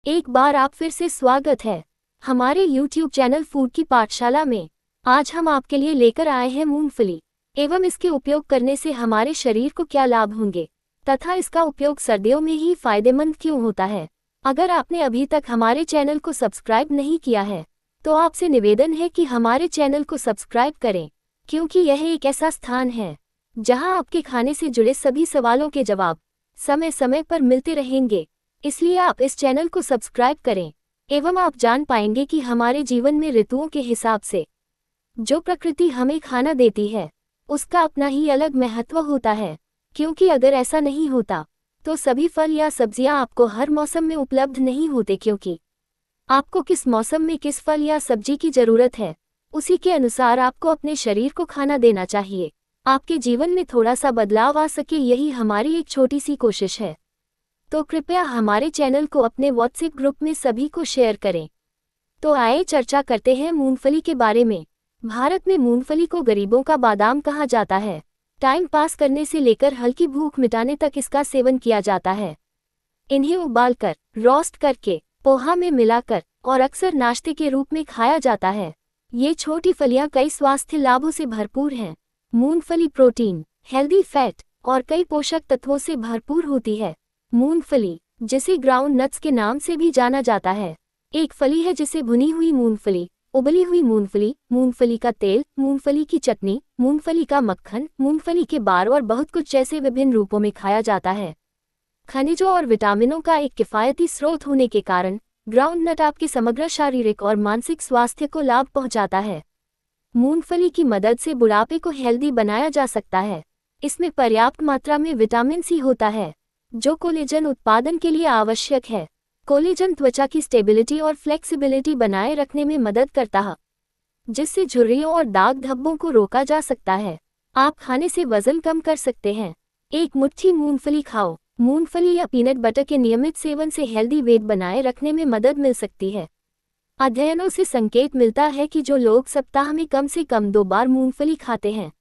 एक बार आप फिर से स्वागत है हमारे YouTube चैनल फूड की पाठशाला में। आज हम आपके लिए लेकर आए हैं मूंगफली एवं इसके उपयोग करने से हमारे शरीर को क्या लाभ होंगे तथा इसका उपयोग सर्दियों में ही फायदेमंद क्यों होता है। अगर आपने अभी तक हमारे चैनल को सब्सक्राइब नहीं किया है तो आपसे निवेदन है कि हमारे चैनल को सब्सक्राइब करें, क्योंकि यह एक ऐसा स्थान है जहां आपके खाने से जुड़े सभी सवालों के जवाब समय समय पर मिलते रहेंगे। इसलिए आप इस चैनल को सब्सक्राइब करें एवं आप जान पाएंगे कि हमारे जीवन में ऋतुओं के हिसाब से जो प्रकृति हमें खाना देती है उसका अपना ही अलग महत्व होता है, क्योंकि अगर ऐसा नहीं होता तो सभी फल या सब्जियां आपको हर मौसम में उपलब्ध नहीं होते, क्योंकि आपको किस मौसम में किस फल या सब्जी की जरूरत है उसी के अनुसार आपको अपने शरीर को खाना देना चाहिए। आपके जीवन में थोड़ा सा बदलाव आ सके, यही हमारी एक छोटी सी कोशिश है। तो कृपया हमारे चैनल को अपने व्हाट्सएप ग्रुप में सभी को शेयर करें। तो आइए चर्चा करते हैं मूंगफली के बारे में। भारत में मूंगफली को गरीबों का बादाम कहा जाता है। टाइम पास करने से लेकर हल्की भूख मिटाने तक इसका सेवन किया जाता है। इन्हें उबालकर, रोस्ट करके, पोहा में मिलाकर और अक्सर नाश्ते के रूप में खाया जाता है। ये छोटी फलियां कई स्वास्थ्य लाभों से भरपूर हैं। मूंगफली प्रोटीन, हेल्दी फैट और कई पोषक तत्वों से भरपूर होती है। मूंगफली, जिसे ग्राउंड नट्स के नाम से भी जाना जाता है, एक फली है जिसे भुनी हुई मूंगफली, उबली हुई मूंगफली, मूंगफली का तेल, मूंगफली की चटनी, मूंगफली का मक्खन, मूंगफली के बार और बहुत कुछ जैसे विभिन्न रूपों में खाया जाता है। खनिजों और विटामिनों का एक किफायती स्रोत होने के कारण ग्राउंड नट आपके समग्र शारीरिक और मानसिक स्वास्थ्य को लाभ पहुंचाता है। मूंगफली की मदद से बुढ़ापे को हेल्दी बनाया जा सकता है। इसमें पर्याप्त मात्रा में विटामिन सी होता है जो कोलेजन उत्पादन के लिए आवश्यक है। कोलेजन त्वचा की स्टेबिलिटी और फ्लेक्सिबिलिटी बनाए रखने में मदद करता है, जिससे झुर्रियों और दाग धब्बों को रोका जा सकता है। आप खाने से वजन कम कर सकते हैं। एक मुट्ठी मूंगफली खाओ। मूंगफली या पीनट बटर के नियमित सेवन से हेल्दी वेट बनाए रखने में मदद मिल सकती है। अध्ययनों से संकेत मिलता है कि जो लोग सप्ताह में कम से कम 2 बार मूंगफली खाते हैं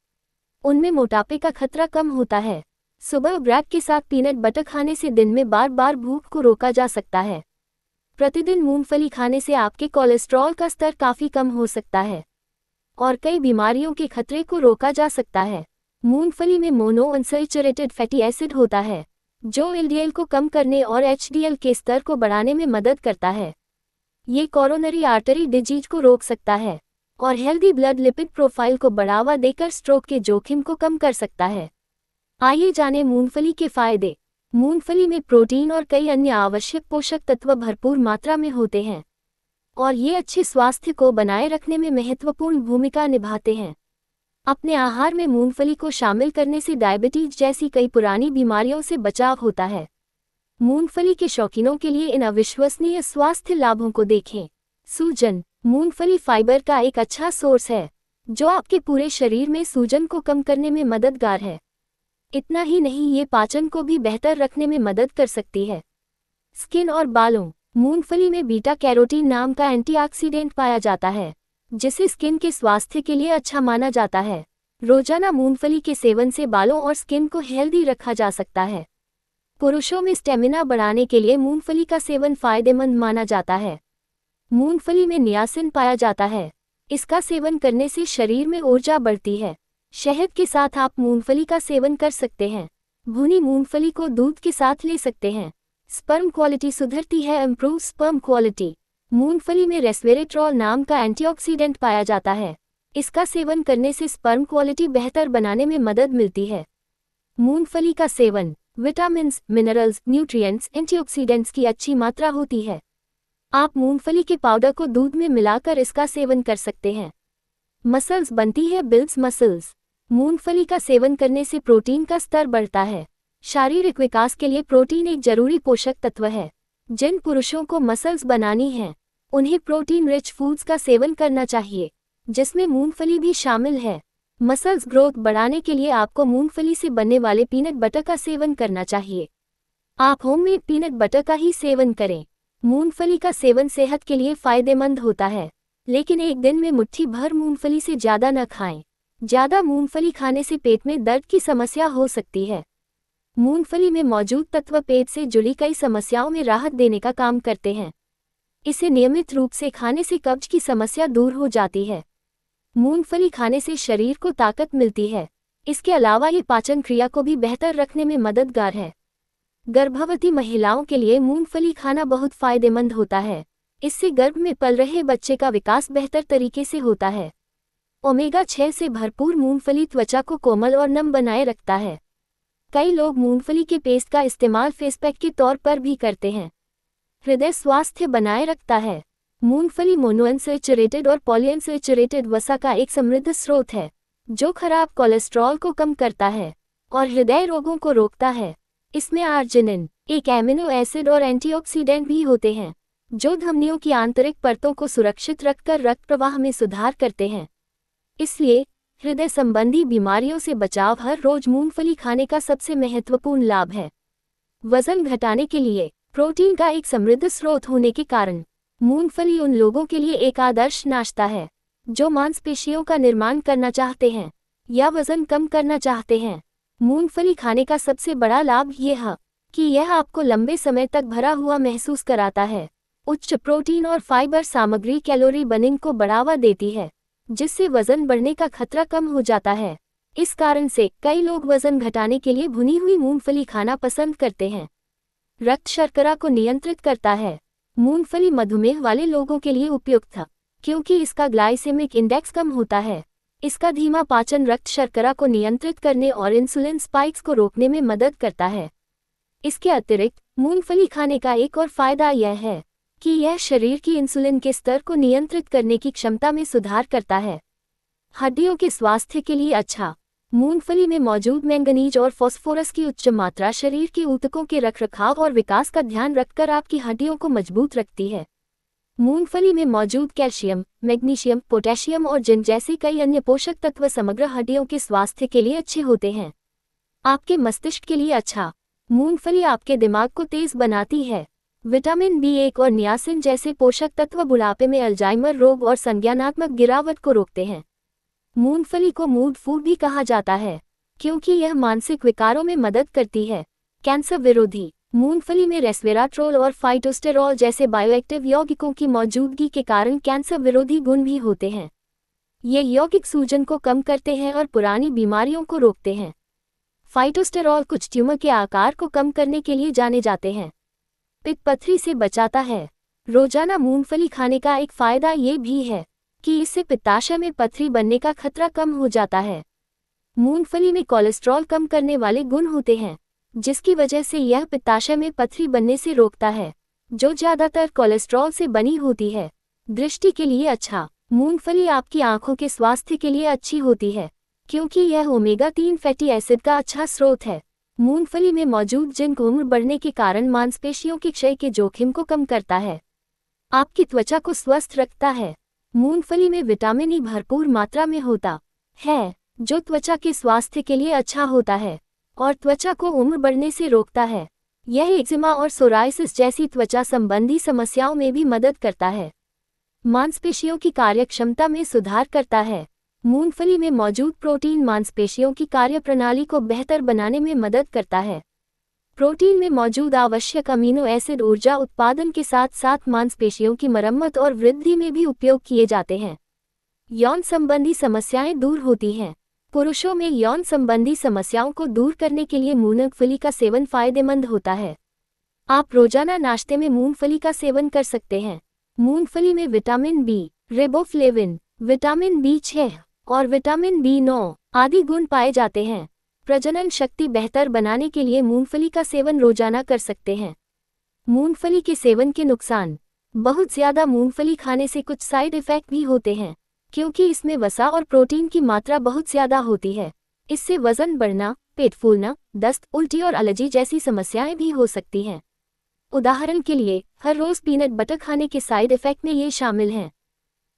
उनमें मोटापे का खतरा कम होता है। सुबह ब्रेड के साथ पीनट बटर खाने से दिन में बार बार भूख को रोका जा सकता है। प्रतिदिन मूंगफली खाने से आपके कोलेस्ट्रॉल का स्तर काफी कम हो सकता है और कई बीमारियों के खतरे को रोका जा सकता है। मूंगफली में मोनोअनसैचुरेटेड फैटी एसिड होता है जो एलडीएल को कम करने और एचडीएल के स्तर को बढ़ाने में मदद करता है। ये कोरोनरी आर्टरी डिजीज को रोक सकता है और हेल्दी ब्लड लिपिड प्रोफाइल को बढ़ावा देकर स्ट्रोक के जोखिम को कम कर सकता है। आइए जानें मूंगफली के फायदे। मूंगफली में प्रोटीन और कई अन्य आवश्यक पोषक तत्व भरपूर मात्रा में होते हैं और ये अच्छे स्वास्थ्य को बनाए रखने में महत्वपूर्ण भूमिका निभाते हैं। अपने आहार में मूंगफली को शामिल करने से डायबिटीज जैसी कई पुरानी बीमारियों से बचाव होता है। मूंगफली के शौकीनों के लिए इन अविश्वसनीय स्वास्थ्य लाभों को देखें। सूजन। मूंगफली फाइबर का एक अच्छा सोर्स है जो आपके पूरे शरीर में सूजन को कम करने में मददगार है। इतना ही नहीं, ये पाचन को भी बेहतर रखने में मदद कर सकती है। स्किन और बालों। मूंगफली में बीटा कैरोटीन नाम का एंटीऑक्सीडेंट पाया जाता है जिसे स्किन के स्वास्थ्य के लिए अच्छा माना जाता है। रोजाना मूंगफली के सेवन से बालों और स्किन को हेल्दी रखा जा सकता है। पुरुषों में स्टेमिना बढ़ाने के लिए मूंगफली का सेवन फायदेमंद माना जाता है। मूंगफली में नियासिन पाया जाता है। इसका सेवन करने से शरीर में ऊर्जा बढ़ती है। शहद के साथ आप मूंगफली का सेवन कर सकते हैं। भुनी मूंगफली को दूध के साथ ले सकते हैं। स्पर्म क्वालिटी सुधरती है। Improve sperm quality. मूंगफली में रेस्वेरेट्रॉल नाम का एंटीऑक्सीडेंट पाया जाता है। इसका सेवन करने से स्पर्म क्वालिटी बेहतर बनाने में मदद मिलती है। मूंगफली का seven vitamins, minerals, nutrients, antioxidants की अच्छी मात्रा होती है। आप मूंगफली के पाउडर को दूध में मिलाकर इसका सेवन कर सकते हैं। मसल्स बनती है। Builds muscles. मूंगफली का सेवन करने से प्रोटीन का स्तर बढ़ता है। शारीरिक विकास के लिए प्रोटीन एक जरूरी पोषक तत्व है। जिन पुरुषों को मसल्स बनानी हैं उन्हें प्रोटीन रिच फूड्स का सेवन करना चाहिए, जिसमें मूंगफली भी शामिल है। मसल्स ग्रोथ बढ़ाने के लिए आपको मूंगफली से बनने वाले पीनट बटर का सेवन करना चाहिए। आप होममेड पीनट बटर का ही सेवन करें। मूंगफली का सेवन सेहत के लिए फायदेमंद होता है, लेकिन एक दिन में मुट्ठी भर मूंगफली से ज़्यादा न खाएं। ज़्यादा मूंगफली खाने से पेट में दर्द की समस्या हो सकती है। मूंगफली में मौजूद तत्व पेट से जुड़ी कई समस्याओं में राहत देने का काम करते हैं। इसे नियमित रूप से खाने से कब्ज की समस्या दूर हो जाती है। मूंगफली खाने से शरीर को ताकत मिलती है। इसके अलावा ये पाचन क्रिया को भी बेहतर रखने में मददगार है। गर्भवती महिलाओं के लिए मूंगफली खाना बहुत फायदेमंद होता है। इससे गर्भ में पल रहे बच्चे का विकास बेहतर तरीके से होता है। ओमेगा 6 से भरपूर मूंगफली त्वचा को कोमल और नम बनाए रखता है। कई लोग मूंगफली के पेस्ट का इस्तेमाल फेस पैक के तौर पर भी करते हैं। हृदय स्वास्थ्य बनाए रखता है। मूंगफली मोनोअनसैचुरेटेड और पॉलीअनसैचुरेटेड वसा का एक समृद्ध स्रोत है, जो खराब कोलेस्ट्रॉल को कम करता है और हृदय रोगों को रोकता है। इसमें आर्जिनिन, एक एमिनो एसिड और एंटीऑक्सीडेंट भी होते हैं, जो धमनियों की आंतरिक परतों को सुरक्षित रखकर रक्त प्रवाह में सुधार करते हैं। इसलिए हृदय संबंधी बीमारियों से बचाव हर रोज मूंगफली खाने का सबसे महत्वपूर्ण लाभ है। वजन घटाने के लिए प्रोटीन का एक समृद्ध स्रोत होने के कारण मूंगफली उन लोगों के लिए एक आदर्श नाश्ता है जो मांसपेशियों का निर्माण करना चाहते हैं या वजन कम करना चाहते हैं। मूंगफली खाने का सबसे बड़ा लाभ यह है कि यह आपको लंबे समय तक भरा हुआ महसूस कराता है। उच्च प्रोटीन और फाइबर सामग्री कैलोरी बर्निंग को बढ़ावा देती है, जिससे वजन बढ़ने का खतरा कम हो जाता है। इस कारण से कई लोग वजन घटाने के लिए भुनी हुई मूंगफली खाना पसंद करते हैं। रक्त शर्करा को नियंत्रित करता है। मूंगफली मधुमेह वाले लोगों के लिए उपयुक्त है, क्योंकि इसका ग्लाइसेमिक इंडेक्स कम होता है। इसका धीमा पाचन रक्त शर्करा को नियंत्रित करने और इंसुलिन स्पाइक्स को रोकने में मदद करता है। इसके अतिरिक्त मूंगफली खाने का एक और फायदा यह है कि यह शरीर की इंसुलिन के स्तर को नियंत्रित करने की क्षमता में सुधार करता है। हड्डियों के स्वास्थ्य के लिए अच्छा। मूंगफली में मौजूद मैंगनीज और फास्फोरस की उच्च मात्रा शरीर के ऊतकों के रखरखाव और विकास का ध्यान रखकर आपकी हड्डियों को मजबूत रखती है। मूंगफली में मौजूद कैल्शियम, मैग्नीशियम, पोटेशियम और जिंक जैसे कई अन्य पोषक तत्व समग्र हड्डियों के स्वास्थ्य के लिए अच्छे होते हैं। आपके मस्तिष्क के लिए अच्छा। मूंगफली आपके दिमाग को तेज बनाती है। विटामिन B1 और नियासिन जैसे पोषक तत्व बुढ़ापे में अल्जाइमर रोग और संज्ञानात्मक गिरावट को रोकते हैं। मूंगफली को मूड फूड भी कहा जाता है, क्योंकि यह मानसिक विकारों में मदद करती है। कैंसर विरोधी। मूंगफली में रेस्वेराट्रोल और फाइटोस्टेरॉल जैसे बायोएक्टिव यौगिकों की मौजूदगी के कारण कैंसर विरोधी गुण भी होते हैं। ये यौगिक सूजन को कम करते हैं और पुरानी बीमारियों को रोकते हैं। फाइटोस्टेरॉल कुछ ट्यूमर के आकार को कम करने के लिए जाने जाते हैं। पित्त पथरी से बचाता है। रोजाना मूंगफली खाने का एक फायदा ये भी है कि इससे पित्ताशय में पथरी बनने का खतरा कम हो जाता है। मूंगफली में कोलेस्ट्रॉल कम करने वाले गुण होते हैं, जिसकी वजह से यह पित्ताशय में पथरी बनने से रोकता है, जो ज्यादातर कोलेस्ट्रॉल से बनी होती है। दृष्टि के लिए अच्छा। मूंगफली आपकी आंखों के स्वास्थ्य के लिए अच्छी होती है, क्योंकि यह ओमेगा 3 फैटी एसिड का अच्छा स्रोत है। मूंगफली में मौजूद जिंक उम्र बढ़ने के कारण मांसपेशियों के क्षय के जोखिम को कम करता है। आपकी त्वचा को स्वस्थ रखता है। मूंगफली में विटामिन ई भरपूर मात्रा में होता है, जो त्वचा के स्वास्थ्य के लिए अच्छा होता है और त्वचा को उम्र बढ़ने से रोकता है। यह एक्जिमा और सोराइसिस जैसी त्वचा संबंधी समस्याओं में भी मदद करता है। मांसपेशियों की कार्यक्षमता में सुधार करता है। मूंगफली में मौजूद प्रोटीन मांसपेशियों की कार्यप्रणाली को बेहतर बनाने में मदद करता है। प्रोटीन में मौजूद आवश्यक अमीनो एसिड ऊर्जा उत्पादन के साथ साथ मांसपेशियों की मरम्मत और वृद्धि में भी उपयोग किए जाते हैं। यौन संबंधी समस्याएं दूर होती हैं। पुरुषों में यौन संबंधी समस्याओं को दूर करने के लिए मूंगफली का सेवन फायदेमंद होता है। आप रोजाना नाश्ते में मूंगफली का सेवन कर सकते हैं। मूंगफली में vitamin B, riboflavin, vitamin B6 और विटामिन B9 आदि गुण पाए जाते हैं। प्रजनन शक्ति बेहतर बनाने के लिए मूंगफली का सेवन रोजाना कर सकते हैं। मूंगफली के सेवन के नुकसान। बहुत ज्यादा मूंगफली खाने से कुछ साइड इफेक्ट भी होते हैं, क्योंकि इसमें वसा और प्रोटीन की मात्रा बहुत ज्यादा होती है। इससे वजन बढ़ना, पेट फूलना, दस्त, उल्टी और एलर्जी जैसी समस्याएं भी हो सकती हैं। उदाहरण के लिए, हर रोज पीनट बटर खाने के साइड इफेक्ट में ये शामिल हैं: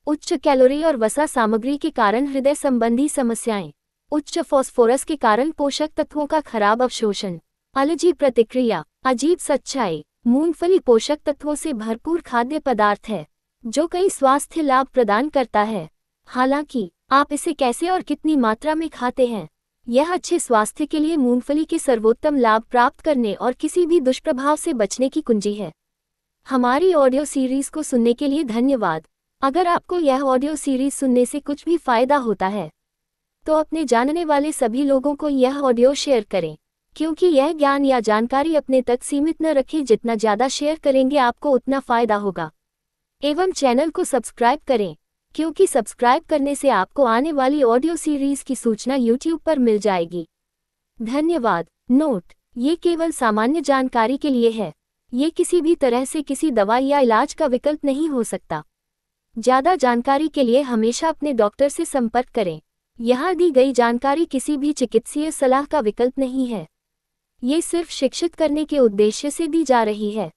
उच्च कैलोरी और वसा सामग्री के कारण हृदय संबंधी समस्याएं, उच्च फास्फोरस के कारण पोषक तत्वों का खराब अवशोषण, एलर्जी प्रतिक्रिया। अजीब सच्चाई। मूंगफली पोषक तत्वों से भरपूर खाद्य पदार्थ है, जो कई स्वास्थ्य लाभ प्रदान करता है। हालांकि आप इसे कैसे और कितनी मात्रा में खाते हैं, यह अच्छे स्वास्थ्य के लिए मूंगफली के सर्वोत्तम लाभ प्राप्त करने और किसी भी दुष्प्रभाव से बचने की कुंजी है। हमारी ऑडियो सीरीज को सुनने के लिए धन्यवाद। अगर आपको यह ऑडियो सीरीज सुनने से कुछ भी फायदा होता है तो अपने जानने वाले सभी लोगों को यह ऑडियो शेयर करें, क्योंकि यह ज्ञान या जानकारी अपने तक सीमित न रखें। जितना ज़्यादा शेयर करेंगे आपको उतना फायदा होगा। एवं चैनल को सब्सक्राइब करें, क्योंकि सब्सक्राइब करने से आपको आने वाली ऑडियो सीरीज की सूचना यूट्यूब पर मिल जाएगी। धन्यवाद। नोट: ये केवल सामान्य जानकारी के लिए है। ये किसी भी तरह से किसी दवाई या इलाज का विकल्प नहीं हो सकता। ज़्यादा जानकारी के लिए हमेशा अपने डॉक्टर से संपर्क करें। यहाँ दी गई जानकारी किसी भी चिकित्सीय सलाह का विकल्प नहीं है। ये सिर्फ शिक्षित करने के उद्देश्य से दी जा रही है।